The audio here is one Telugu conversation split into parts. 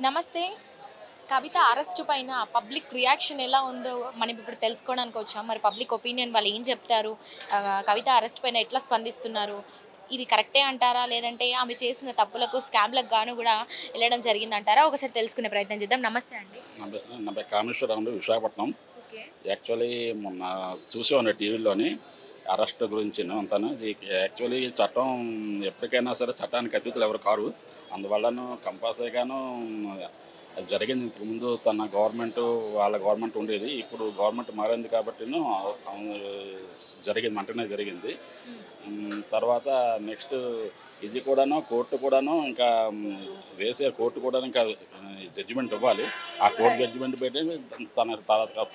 నమస్తే. కవిత అరెస్ట్ పైన పబ్లిక్ రియాక్షన్ ఎలా ఉందో మనం ఇప్పుడు తెలుసుకోవడానికి వచ్చాం. మరి పబ్లిక్ ఒపీనియన్ వాళ్ళు ఏం చెప్తారు? కవిత అరెస్ట్ పైన ఎట్లా స్పందిస్తున్నారు? ఇది కరెక్టే అంటారా? లేదంటే ఆమె చేసిన తప్పులకు, స్కామ్‌లకు గాను గూడా ఎళ్ళడం జరిగిందంటారా? ఒకసారి తెలుసుకునే ప్రయత్నం చేద్దాం. నమస్తే అండి. నా పేరు కామేశ్వరరావు, విశాఖపట్నం. ఓకే. యాక్చువల్లీ మొన్న చూసాను టీవీలోని అరెస్ట్ గురించిను అంతాను. ఇది యాక్చువల్లీ ఈ చట్టం ఎప్పటికైనా సరే చట్టానికి అతీతులు ఎవరు కారు. అందువల్లను కంపల్సరీగాను అది జరిగింది. ఇంతకుముందు తన వాళ్ళ గవర్నమెంట్ ఉండేది. ఇప్పుడు గవర్నమెంట్ మారింది కాబట్టిను జరిగింది, వెంటనే జరిగింది. తర్వాత నెక్స్ట్ ఇది కూడాను కోర్టు కూడాను ఇంకా వేసే కోర్టు కూడా ఇంకా జడ్జిమెంట్ ఇవ్వాలి. ఆ కోర్టు జడ్జిమెంట్ పెట్టి తన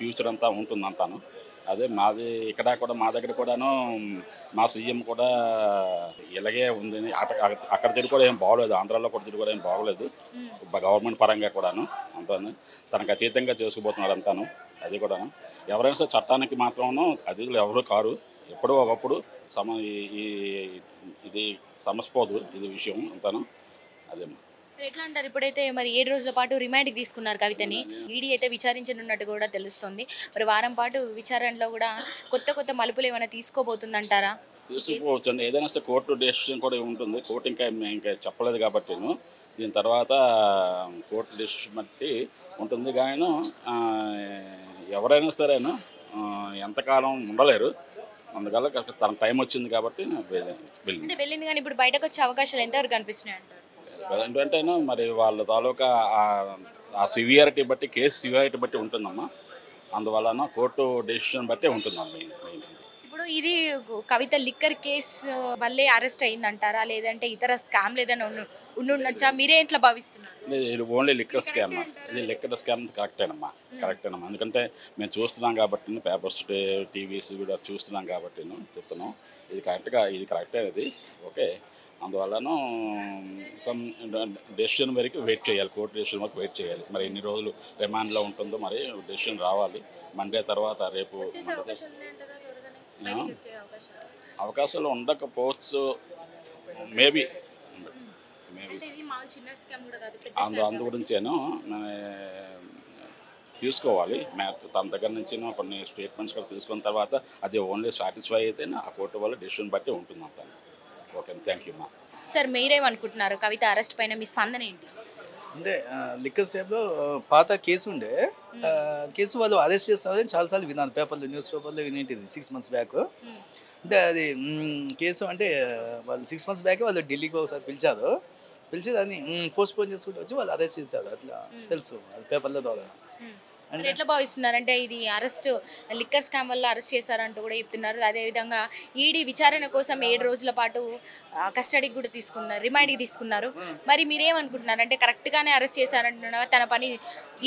ఫ్యూచర్ అంతా ఉంటుంది అంటాను. అదే మాది ఇక్కడ కూడా మా దగ్గర కూడాను మా సీఎం కూడా ఇలాగే ఉంది. అక్కడ తిరుగుకోవడం ఏం బాగోలేదు, ఆంధ్రాలో కూడా తిరుగుకోవడం ఏం బాగోలేదు. గవర్నమెంట్ పరంగా కూడాను అంతాను తనకు అతీతంగా చేసుకుపోతున్నాడు అంతాను. అది కూడాను ఎవరైనా సరే చట్టానికి మాత్రం అతిథులు ఎవరు కారు. ఎప్పుడో ఒకప్పుడు ఈ ఇది సమస్పోదు ఇది విషయం అంతాను. అదే ఎట్లా అంటారు? ఇప్పుడైతే మరి 7 రోజుల పాటు రిమాండ్‌కి తీసుకున్నారు కవితని. ఈడీ అయితే విచారించనున్నట్టు కూడా తెలుస్తుంది. మరి వారం పాటు విచారణలో కూడా కొత్త మలుపులు ఏమైనా తీసుకోబోతుందంటారా? తీసుకోవచ్చండి. ఏదైనా సరే కోర్టు డెసిషన్ కూడా ఉంటుంది. కోర్టు ఇంకా చెప్పలేదు కాబట్టి దీని తర్వాత కోర్టు డెసిషన్ బట్టి ఉంటుంది. కానీ ఎవరైనా సరేను ఎంతకాలం ఉండలేరు. అందువల్ల తన టైం వచ్చింది కాబట్టి వెళ్ళింది కానీ ఇప్పుడు బయటకు వచ్చే అవకాశాలు ఎంతవరకు కనిపిస్తున్నాయి అంటారు? ఏంటంటేనో మరి వాళ్ళ తాలూకా ఆ సివియారిటీ బట్టి, కేసు సివియారిటీ బట్టి ఉంటుందమ్మా. అందువలన కోర్టు డెసిషన్ బట్టే ఉంటుందమ్మా. ఇప్పుడు ఇది కవిత లిక్కర్ కేసు వల్లే అరెస్ట్ అయిందంటారా? లేదంటే ఇతర స్కామ్లు ఏదైనా ఉండుండొచ్చా? మీరే ఎట్లా భావిస్తున్నారు? ఇది ఓన్లీ లిక్కర్ స్కామ్. ఇది లిక్కర్ స్కామ్ కరెక్టేనమ్మా. ఎందుకంటే మేము చూస్తున్నాం కాబట్టి, పేపర్స్ టీవీస్ కూడా చూస్తున్నాం కాబట్టి చెప్తున్నాం. ఇది కరెక్టే అది. ఓకే. అందువలన సమ్ డెసిషన్ వరకు వెయిట్ చేయాలి. కోర్టు డెసిషన్ వరకు వెయిట్ చేయాలి. మరి ఎన్ని రోజులు రిమాండ్లో ఉంటుందో మరి డెసిషన్ రావాలి. మండే తర్వాత రేపు అవకాశాలు ఉండకపోవచ్చు. మేబీ అందు గురించేను తీసుకోవాలి. తన దగ్గర నుంచి కొన్ని స్టేట్మెంట్స్ కూడా తీసుకున్న తర్వాత అది ఓన్లీ సాటిస్ఫై అయితే ఆ కోర్టు వల్ల డెసిషన్ బట్టి ఉంటుంది అంతా. ఓకే, థ్యాంక్ యూ మా. సార్ మీరేమనుకుంటున్నారు కవిత అరెస్ట్ పైన మీ స్పందన ఏంటి? అంటే లిక్కర్ షాప్లో పాత కేసు ఉండే కేసు వాళ్ళు అరెస్ట్ చేస్తారని చాలాసార్లు విన్నాను. న్యూస్ పేపర్లో వినేటిది 6 months బ్యాక్. అంటే అది కేసు అంటే వాళ్ళు 6 months బ్యాకే వాళ్ళు ఢిల్లీకి ఒకసారి పిలిచి దాన్ని పోస్ట్పోన్ చేసుకుంటూ వచ్చి వాళ్ళు అరెస్ట్ చేశారు. అట్లా తెలుసు అది పేపర్ల ద్వారా. అంటే ఎట్లా భావిస్తున్నారు? అంటే ఇది అరెస్ట్ లిక్కర్ స్కామ్ వల్ల అరెస్ట్ చేశారంటూ కూడా చెప్తున్నారు. అదేవిధంగా ఈడీ విచారణ కోసం 7 రోజుల పాటు కస్టడీకి కూడా తీసుకున్నారు, రిమాండ్కి తీసుకున్నారు. మరి మీరేమనుకుంటున్నారు? అంటే కరెక్ట్గానే అరెస్ట్ చేశారంటున్నారా?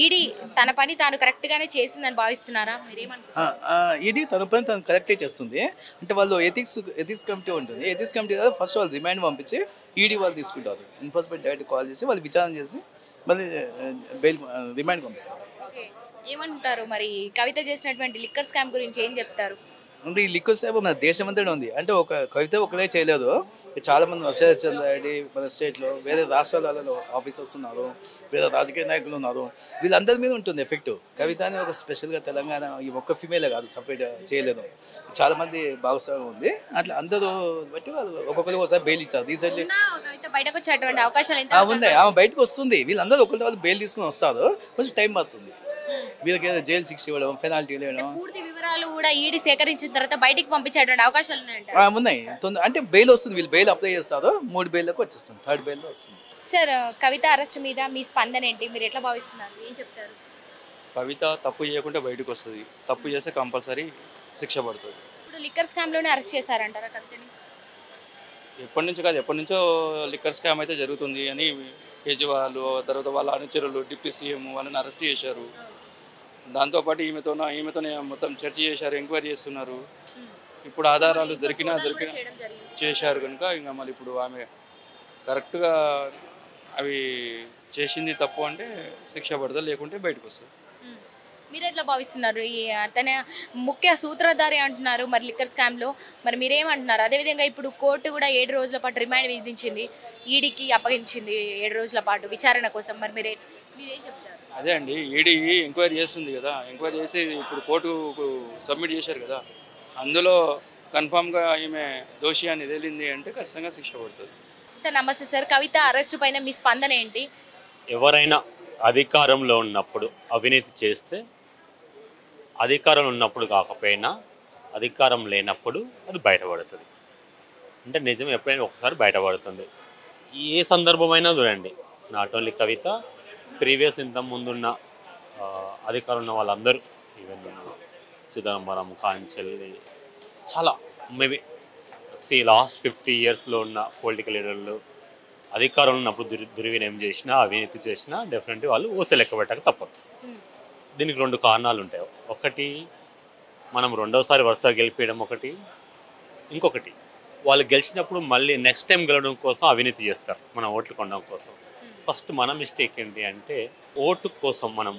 ఈడీ తన పని తాను కరెక్ట్గానే చేసిందని భావిస్తున్నారా? మీరేమనుకుంటున్నారు? ఈడీ తన పని తను కరెక్టే చేస్తుంది. అంటే వాళ్ళు ఎథిక్స్ కమిటీ ఉంటుంది. ఎథిక్స్ కమిటీ కదా ఫస్ట్ వాళ్ళు రిమాండ్ పంపించి ఈడీ వాళ్ళు తీసుకుంటారు. ఎన్ఫోర్స్మెంట్ డైరెక్ట్ కాల్ చేసి వాళ్ళు విచారణ చేసి మళ్ళీ బెయిల్ రిమాండ్ పంపిస్తారు. ఏమంటారు మరి కవిత చేసినటువంటి లిక్కర్ స్కామ్ గురించి ఏం చెప్తారు? ఉంది ఈ లిక్కర్ స్కామ్ మన దేశం అంతా ఉంది. అంటే ఒక కవిత ఒకరే చేయలేదు. చాలా మంది రెడ్డి మన స్టేట్లో వేరే రాష్ట్రాలలో ఆఫీసర్స్ ఉన్నారు, వేరే రాజకీయ నాయకులు ఉన్నారు. వీళ్ళందరి మీద ఉంటుంది ఎఫెక్ట్. కవిత అని ఒక స్పెషల్గా తెలంగాణ ఈ ఒక్క ఫీమేలే కాదు, సపరేట్ చేయలేదు. చాలా మంది భాగస్వామ్యం ఉంది. అట్లా అందరూ బట్టి వాళ్ళు ఒక్కొక్కరికి ఒకసారి బెయిల్ ఇచ్చారు. రీసెంట్లీ బయటకు వచ్చేటువంటి అవకాశాలు ఉన్నాయి. ఆమె బయటకు వస్తుంది. వీళ్ళందరూ ఒకరి వాళ్ళు బెయిల్ తీసుకుని వస్తారు. కొంచెం టైం పడుతుంది. వీళ్ళకి ఏదో జైలు శిక్ష ఇవ్వడం, పెనాల్టీ ఇవ్వడం, పూర్తి వివరాలు కూడా ఈడీ సేకరించిన తర్వాత బయటికి పంపించేటువంటి అవకాశాలు ఉన్నాయి. అంటే బెయిల్ వస్తుంది. వీళ్ళు బెయిల్ అప్లై చేస్తారు. 3 బెయిల్లకు వచ్చేస్తుంది. 3rd బెయిల్లో వస్తుంది. సార్ కవిత అరెస్ట్ మీద మీ స్పందన ఏంటి? మీరు ఎట్లా భావిస్తున్నారు? ఏం చెప్తారు? కవిత తప్పు చేయకుండా బయటకు వస్తుంది. తప్పు చేస్తే కంపల్సరీ శిక్ష పడుతుంది. ఇప్పుడు లిక్కర్ స్కామ్లోనే అరెస్ట్ చేశారంటారా కవితని? ఎప్పటి నుంచో లిక్కర్ స్కామ్ అయితే జరుగుతుంది అని కేజ్రీవాల్ తర్వాత వాళ్ళ అనుచరులు డిప్యూటీ సీఎం వాళ్ళని అరెస్ట్ చేశారు. దాంతోపాటు ఈమెతోనే మొత్తం చర్చ చేశారు, ఎంక్వైరీ చేస్తున్నారు. ఇప్పుడు ఆధారాలు దొరికినా చేశారు కనుక ఇంకా మళ్ళీ ఇప్పుడు ఆమె కరెక్ట్గా అవి చేసింది తప్పు అంటే శిక్ష పడుతుంది, లేకుంటే బయటకు వస్తుంది. మీరు ఎట్లా భావిస్తున్నారు? తన ముఖ్య సూత్రధారి అంటున్నారు మరి లిక్కర్ స్కామ్లో. మరి మీరేమంటున్నారు? అదేవిధంగా ఇప్పుడు కోర్టు కూడా 7 రోజుల పాటు రిమాండ్ విధించింది, ఈడీకి అప్పగించింది 7 రోజుల పాటు విచారణ కోసం. మరి మీరు మీరేం చెప్తారు? అదే అండి, ఈడీ ఎంక్వైరీ చేస్తుంది కదా, ఎంక్వైరీ చేసి ఇప్పుడు కోర్టుకు సబ్మిట్ చేశారు కదా, అందులో కన్ఫామ్గా ఈమె దోషి అని తేలింది అంటే ఖచ్చితంగా శిక్ష పడుతుంది. సార్ నమస్తే సార్, కవిత అరెస్ట్ పైన మీ స్పందన ఏంటి? ఎవరైనా అధికారంలో ఉన్నప్పుడు అవినీతి చేస్తే, అధికారం ఉన్నప్పుడు కాకపోయినా అధికారం లేనప్పుడు అది బయటపడుతుంది. అంటే నిజం ఎప్పుడైనా ఒకసారి బయటపడుతుంది. ఏ సందర్భమైనా చూడండి, నాట్ ఓన్లీ కవిత, ప్రీవియస్ ఇంత ముందున్న అధికారం ఉన్న వాళ్ళందరూ, ఈవెన్ చిదంబరం, కాంచెల్లి, చాలా మేబీ లాస్ట్ 50 yearsలో ఉన్న పొలిటికల్ లీడర్లు అధికారంలో ఉన్నప్పుడు దుర్వినియోగం చేసినా, అవినీతి చేసినా డెఫినెట్లీ వాళ్ళు ఊస లెక్క పెట్టక తప్పదు. దీనికి 2 కారణాలు ఉంటాయి. ఒకటి మనం రెండోసారి వరుసగా గెలిపేయడం, ఒకటి ఇంకొకటి వాళ్ళు గెలిచినప్పుడు మళ్ళీ నెక్స్ట్ టైం గెలవడం కోసం అవినీతి చేస్తారు, మన ఓట్లు కొనడం కోసం. ఫస్ట్ మన మిస్టేక్ ఏంటి అంటే, ఓటు కోసం మనం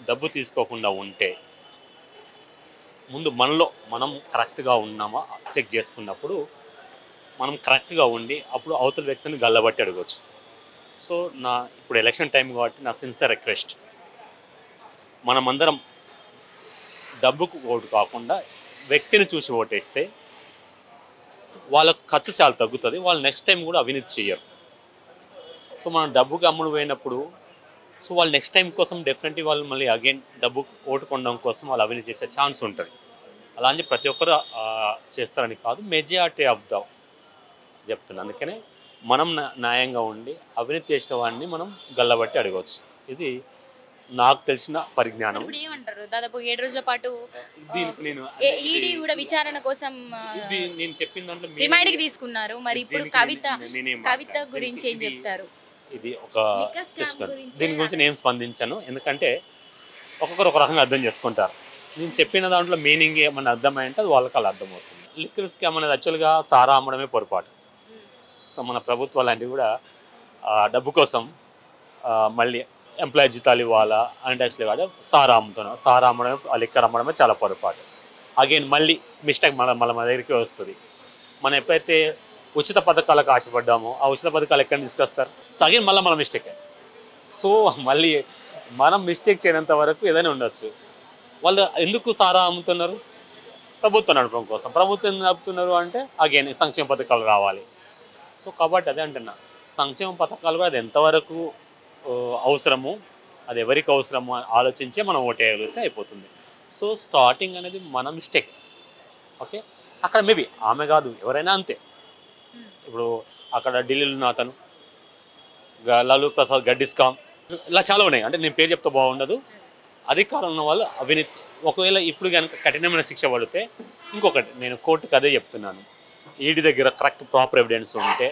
డబ్బు తీసుకోకుండా ఉంటే ముందు మనలో మనం కరెక్ట్గా ఉన్నామా చెక్ చేసుకున్నప్పుడు మనం కరెక్ట్గా ఉండి అప్పుడు అవతల వ్యక్తిని గల్లబట్టి అడగవచ్చు. సో ఇప్పుడు ఎలక్షన్ టైం కాబట్టి నా సిన్సియర్ రిక్వెస్ట్, మనమందరం డబ్బుకు ఓటు కాకుండా వ్యక్తిని చూసి ఓటేస్తే వాళ్ళకు ఖర్చు చాలా తగ్గుతుంది, వాళ్ళు నెక్స్ట్ టైం కూడా అవినీతి చేయరు. సో మనం డబ్బుకి అమ్ముడు పోయినప్పుడు సో వాళ్ళు నెక్స్ట్ టైం కోసం డెఫినెట్లీ వాళ్ళు మళ్ళీ అగైన్ డబ్బు ఓటు కొనడం కోసం వాళ్ళు అవినీతి చేసే ఛాన్స్ ఉంటుంది. అలా అని ప్రతి ఒక్కరు చేస్తారని కాదు, మెజారిటీ ఆఫ్ ద చెప్తున్నాను. అందుకనే మనం న్యాయంగా ఉండి అవినీతి చేసిన వాడిని మనం గల్లబట్టి అడగవచ్చు. ఇది నాకు తెలిసిన పరిజ్ఞానం. ఇప్పుడు ఏమంటారు, దాదాపు 7 రోజుల పాటు దీనికి నేను ఈడీ కూడా విచారణ కోసం నేను చెప్పిన దాంట్లో రిమైండ్ కి తీసుకున్నారు. మరి ఇప్పుడు కవిత గురించి ఏం చెప్తారు? ఇది ఒక సిస్టమ్, దీని గురించి నేను స్పందించాను. ఎందుకంటే ఒక్కొక్కరు ఒక రకంగా అర్థం చేసుకుంటారు. నేను చెప్పిన దాంట్లో మీనింగ్ ఏమన్నా అర్థమైంటే అది వాళ్ళకి అలా అర్థమవుతుంది. లిక్కర్ స్కామ్ అనేది యాక్చువల్గా సారా అమ్మడమే పొరపాటు. సో మన ప్రభుత్వం లాంటివి కూడా డబ్బు కోసం మళ్ళీ ఎంప్లాయీ జీతాలు ఇవ్వాలా అంటే యాక్చువల్లీ కాదు, సారా అమ్ముతున్నాం, సారా అమ్మడమే, లిక్కర్ అమ్మడమే చాలా పొరపాటు. అగైన్ మళ్ళీ మిస్టేక్ మన దగ్గరికి వస్తుంది. మనం ఎప్పుడైతే ఉచిత పథకాలకు ఆశపడ్డామో ఆ ఉచిత పథకాలు ఎక్కడ తీసుకొస్తారు? సో అగైన్ మళ్ళీ మన మిస్టేకే. సో మళ్ళీ మనం మిస్టేక్ చేయనంత వరకు ఏదైనా ఉండొచ్చు. వాళ్ళు ఎందుకు సారా అమ్ముతున్నారు? ప్రభుత్వం నడపడం కోసం. ప్రభుత్వం నడుపుతున్నారు అంటే అగైన్ సంక్షేమ పథకాలు రావాలి. సో కాబట్టి అదే అంటున్నా, సంక్షేమ పథకాలు కూడా అది ఎంతవరకు అవసరము, అది ఎవరికి అవసరము ఆలోచించే మనం ఓటేయగలిగితే అయిపోతుంది. సో స్టార్టింగ్ అనేది మన మిస్టేక్. ఓకే, అక్కడ మేబీ ఆమె కాదు ఎవరైనా అంతే. ఇప్పుడు అక్కడ ఢిల్లీలో ఉన్న అతను లాలూ ప్రసాద్ గడ్డిస్కామ్, ఇలా చాలా ఉన్నాయి. అంటే నేను పేరు చెప్తే బాగుండదు. అధికారం ఉన్న వాళ్ళు అవినీతి, ఒకవేళ ఇప్పుడు కనుక కఠినమైన శిక్ష పడితే, ఇంకొకటి నేను కోర్టుకు అదే చెప్తున్నాను, ఈడీ దగ్గర కరెక్ట్ ప్రాపర్ ఎవిడెన్స్ ఉంటే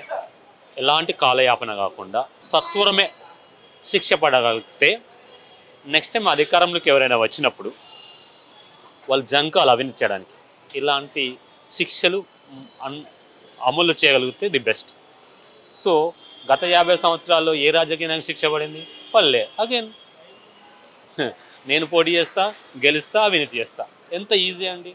ఎలాంటి కాలయాపన కాకుండా సత్వరమే శిక్ష పడగలిగితే నెక్స్ట్ టైం అధికారంలోకి ఎవరైనా వచ్చినప్పుడు వాళ్ళు జంకాలు అవినీతి చేయడానికి ఇలాంటి శిక్షలు అమలు చేయగలిగితే ది బెస్ట్. సో గత 50 సంవత్సరాల్లో ఏ రాజకీయ నాయకునికి శిక్ష పడింది? పల్లె. అగైన్ నేను పోటీ చేస్తా, గెలుస్తా, అవినీతి చేస్తా. ఎంత ఈజీ అండి.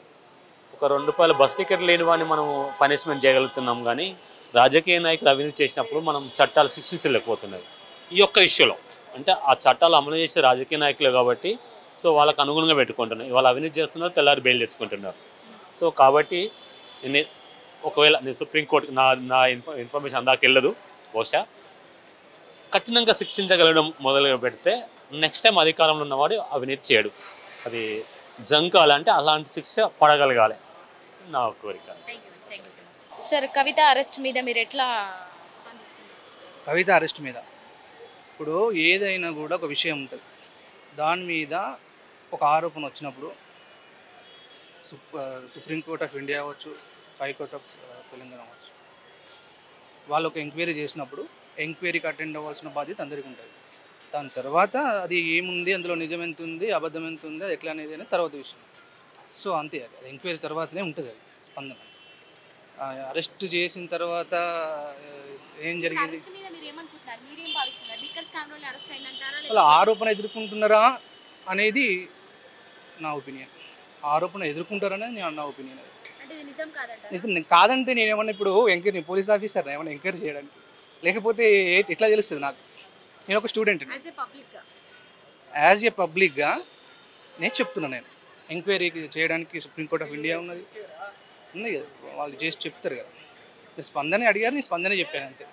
ఒక ₹2 బస్ టికెట్ లేని వాడిని మనం పనిష్మెంట్ చేయగలుగుతున్నాం, కానీ రాజకీయ నాయకులు అవినీతి చేసినప్పుడు మనం చట్టాలు శిక్షించలేకపోతున్నాయి. ఈ యొక్క ఇష్యూలో అంటే ఆ చట్టాలు అమలు చేసే రాజకీయ నాయకులే కాబట్టి సో వాళ్ళకు అనుగుణంగా పెట్టుకుంటున్నారు. ఇవాళ అవినీతి చేస్తున్నారు, తెల్లారి బెయిల్ తెచ్చుకుంటున్నారు. సో కాబట్టి ఒకవేళ నేను సుప్రీంకోర్టుకి నా ఇన్ఫర్మేషన్ అందాక వెళ్ళదు, బహుశా కఠినంగా శిక్షించగలడం మొదలు పెడితే నెక్స్ట్ టైం అధికారంలో ఉన్నవాడు అవినీతి చేయడు. అది జంకాలంటే అలాంటి శిక్ష పడగలగాలి నా కోరిక. సార్, కవిత అరెస్ట్ మీద మీరు ఎట్లా? కవిత అరెస్ట్ మీద ఇప్పుడు ఏదైనా కూడా ఒక విషయం ఉంటుంది, దాని మీద ఒక ఆరోపణ వచ్చినప్పుడు సుప్రీంకోర్ట్ ఆఫ్ ఇండియా అవ్వచ్చు, హైకోర్ట్ ఆఫ్ తెలంగాణ అవ్వచ్చు, వాళ్ళు ఒక ఎంక్వైరీ చేసినప్పుడు ఎంక్వైరీకి అటెండ్ అవ్వాల్సిన బాధ్యత అందరికీ ఉంటుంది. దాని తర్వాత అది ఏముంది, అందులో నిజం ఎంత ఉంది, అబద్ధం ఎంత ఉంది, అది ఎట్లా అనేది అనేది తర్వాత విషయం. సో అంతే, అది ఎంక్వైరీ తర్వాతనే ఉంటుంది అది స్పందన. అరెస్ట్ చేసిన తర్వాత ఏం జరిగింది, వాళ్ళు ఆరోపణ ఎదుర్కొంటున్నారా అనేది నా ఒపీనియన్. ఆరోపణ ఎదుర్కొంటారనేది నా ఒపీనియన్. నిజం కాదంటే నేనేమన్నా ఇప్పుడు ఎంక్వైరీ పోలీస్ ఆఫీసర్ ఏమన్నా ఎంక్వైరీ చేయడానికి, లేకపోతే ఎట్లా తెలుస్తుంది నాకు? నేను ఒక స్టూడెంట్, యాజ్ ఏ పబ్లిక్గా నేను చెప్తున్నాను. నేను ఎంక్వైరీ చేయడానికి సుప్రీంకోర్ట్ ఆఫ్ ఇండియా ఉంది కదా, వాళ్ళు చేసి చెప్తారు కదా. మీరు స్పందన అడిగారు, నేను స్పందనే చెప్పాను అంతే.